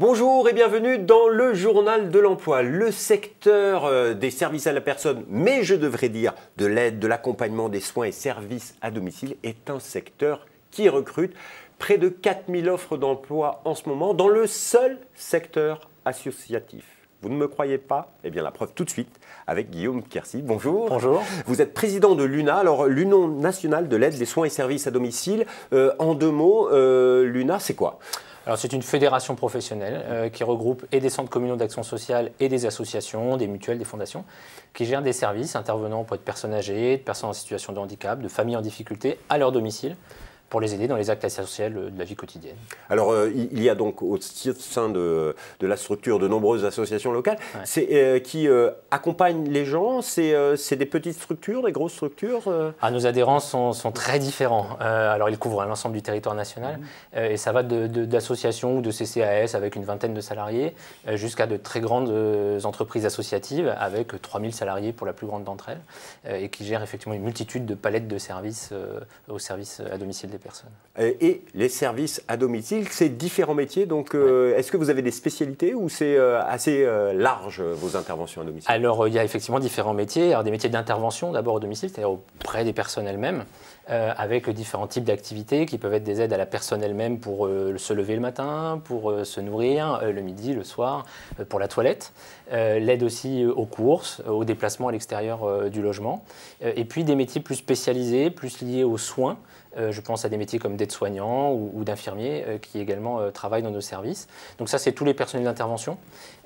Bonjour et bienvenue dans le journal de l'emploi. Le secteur des services à la personne, mais je devrais dire de l'aide, de l'accompagnement, des soins et services à domicile est un secteur qui recrute près de 4000 offres d'emploi en ce moment dans le seul secteur associatif. Vous ne me croyez pas? Eh bien la preuve tout de suite avec Guillaume Quercy. Bonjour. Bonjour. Vous êtes président de l'UNA, alors l'Union nationale de l'aide, des soins et services à domicile. En deux mots, l'UNA c'est quoi? Alors c'est une fédération professionnelle qui regroupe et des centres communaux d'action sociale et des associations, des mutuelles, des fondations, qui gèrent des services intervenant auprès de personnes âgées, de personnes en situation de handicap, de familles en difficulté à leur domicile, pour les aider dans les actes essentiels de la vie quotidienne. Alors, il y a donc au sein de la structure de nombreuses associations locales qui accompagnent les gens. C'est des petites structures, des grosses structures Nos adhérents sont très différents. Alors, ils couvrent l'ensemble du territoire national et ça va d'associations ou de CCAS avec une vingtaine de salariés jusqu'à de très grandes entreprises associatives avec 3000 salariés pour la plus grande d'entre elles et qui gèrent effectivement une multitude de palettes de services aux services à domicile des personnes. Et les services à domicile, c'est différents métiers. Donc, est-ce que vous avez des spécialités ou c'est assez large vos interventions à domicile? Alors, il y a effectivement différents métiers. Alors, des métiers d'intervention d'abord au domicile, c'est-à-dire auprès des personnes elles-mêmes, avec différents types d'activités qui peuvent être des aides à la personne elle-même pour se lever le matin, pour se nourrir le midi, le soir, pour la toilette. L'aide aussi aux courses, aux déplacements à l'extérieur du logement. Et puis des métiers plus spécialisés, plus liés aux soins. Je pense à des métiers comme d'aide-soignant ou d'infirmiers qui également travaillent dans nos services. Donc ça, c'est tous les personnels d'intervention,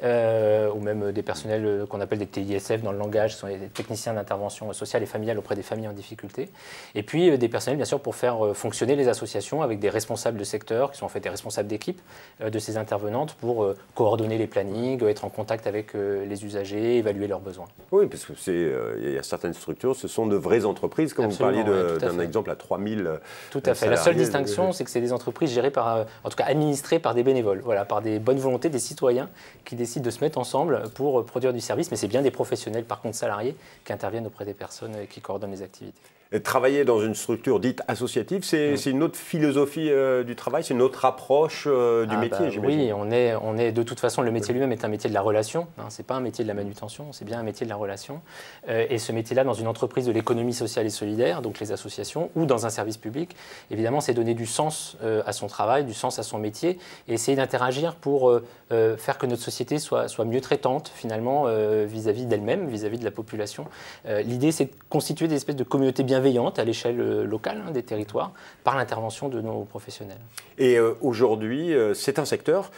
ou même des personnels qu'on appelle des TISF dans le langage, ce sont les techniciens d'intervention sociale et familiale auprès des familles en difficulté. Et puis des personnels, bien sûr, pour faire fonctionner les associations avec des responsables de secteur, qui sont en fait des responsables d'équipe de ces intervenantes pour coordonner les plannings, être en contact avec les usagers, évaluer leurs besoins. Oui, parce qu'il y a certaines structures, ce sont de vraies entreprises, comme Absolument, vous parliez d'un fait. exemple à 3000 Tout à fait. La seule distinction, c'est que c'est des entreprises gérées par, en tout cas administrées par des bénévoles, voilà, par des bonnes volontés des citoyens qui décident de se mettre ensemble pour produire du service, mais c'est bien des professionnels, par contre salariés, qui interviennent auprès des personnes et qui coordonnent les activités. Et travailler dans une structure dite associative, c'est une autre philosophie du travail, c'est une autre approche du métier, j'imagine. Oui, on est de toute façon, le métier lui-même est un métier de la relation, hein, c'est pas un métier de la manutention, c'est bien un métier de la relation. Et ce métier-là, dans une entreprise de l'économie sociale et solidaire, donc les associations, ou dans un service public, évidemment, c'est donner du sens à son travail, du sens à son métier, et essayer d'interagir pour faire que notre société soit mieux traitante, finalement, vis-à-vis d'elle-même, vis-à-vis de la population. L'idée, c'est de constituer des espèces de communautés bienveillantes à l'échelle locale des territoires par l'intervention de nos professionnels. Et aujourd'hui, c'est un secteur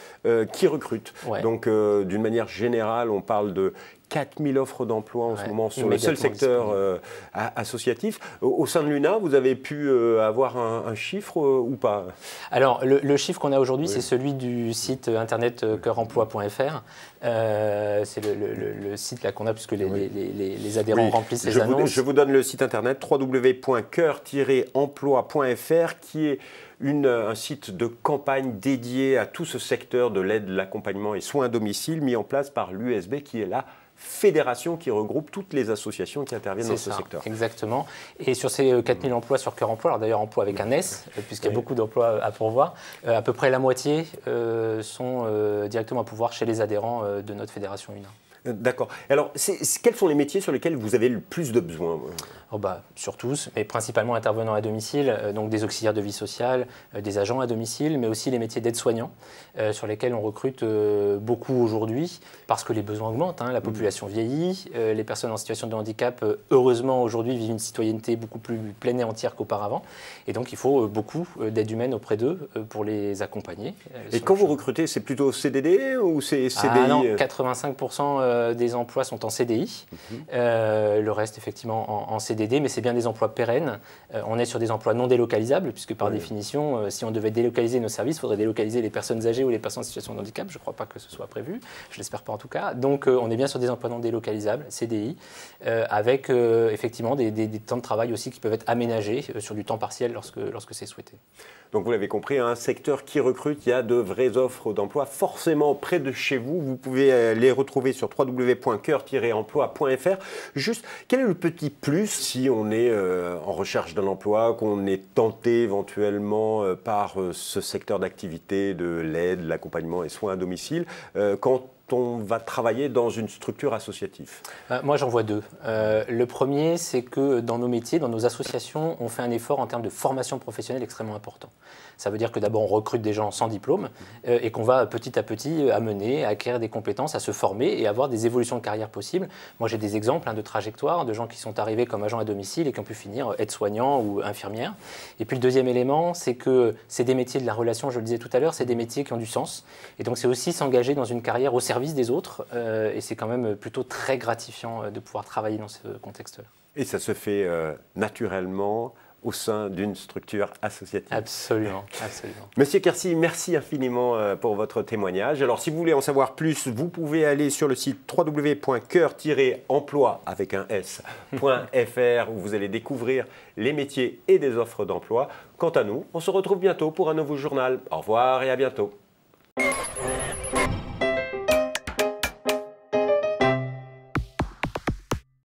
qui recrute. Ouais. Donc, d'une manière générale, on parle de 4000 offres d'emploi en ce moment sur le seul secteur associatif. Au sein de l'UNA, vous avez pu avoir un chiffre ou pas? Alors, le chiffre qu'on a aujourd'hui, c'est celui du site internet coeuremploi.fr. C'est le site là qu'on a puisque les adhérents remplissent les annonces. Je vous donne le site internet www.coeur-emploi.fr qui est un site de campagne dédié à tout ce secteur de l'aide, l'accompagnement et soins à domicile mis en place par l'USB qui est la fédération qui regroupe toutes les associations qui interviennent dans ce secteur. Exactement. Et sur ces 4000 emplois sur Cœur Emploi, alors d'ailleurs emploi avec un S, puisqu'il y a beaucoup d'emplois à pourvoir, à peu près la moitié sont directement à pourvoir chez les adhérents de notre fédération UNA. D'accord. Alors, quels sont les métiers sur lesquels vous avez le plus de besoins? Sur tous, mais principalement intervenants à domicile, donc des auxiliaires de vie sociale, des agents à domicile, mais aussi les métiers d'aide-soignants, sur lesquels on recrute beaucoup aujourd'hui, parce que les besoins augmentent, la population vieillit, les personnes en situation de handicap, heureusement aujourd'hui, vivent une citoyenneté beaucoup plus pleine et entière qu'auparavant, et donc il faut beaucoup d'aide humaine auprès d'eux pour les accompagner. Et quand vous recrutez, c'est plutôt CDD ou c'est CDI? Non, 85% des emplois sont en CDI, le reste effectivement en CDD, mais c'est bien des emplois pérennes. On est sur des emplois non délocalisables, puisque par définition, si on devait délocaliser nos services, il faudrait délocaliser les personnes âgées ou les personnes en situation de handicap. Je ne crois pas que ce soit prévu, je l'espère pas en tout cas. Donc on est bien sur des emplois non délocalisables, CDI, avec effectivement des temps de travail aussi qui peuvent être aménagés sur du temps partiel lorsque c'est souhaité. Donc vous l'avez compris, un secteur qui recrute, il y a de vraies offres d'emploi forcément près de chez vous. Vous pouvez les retrouver sur www.coeur-emploi.fr. Juste, quel est le petit plus si on est en recherche d'un emploi, qu'on est tenté éventuellement par ce secteur d'activité de l'aide, l'accompagnement et soins à domicile, quand on va travailler dans une structure associative? Moi, j'en vois deux. Le premier, c'est que dans nos métiers, dans nos associations, on fait un effort en termes de formation professionnelle extrêmement important. Ça veut dire que d'abord, on recrute des gens sans diplôme et qu'on va petit à petit amener à acquérir des compétences, à se former et avoir des évolutions de carrière possibles. Moi, j'ai des exemples de trajectoires de gens qui sont arrivés comme agents à domicile et qui ont pu finir aide-soignants ou infirmières. Et puis le deuxième élément, c'est que c'est des métiers de la relation, je le disais tout à l'heure, c'est des métiers qui ont du sens. Et donc, c'est aussi s'engager dans une carrière au service des autres. Et c'est quand même plutôt très gratifiant de pouvoir travailler dans ce contexte-là. Et ça se fait naturellement au sein d'une structure associative. Absolument, absolument. Monsieur Quercy, merci infiniment pour votre témoignage. Alors, si vous voulez en savoir plus, vous pouvez aller sur le site www.coeur-emploi avec un s.fr où vous allez découvrir les métiers et des offres d'emploi. Quant à nous, on se retrouve bientôt pour un nouveau journal. Au revoir et à bientôt.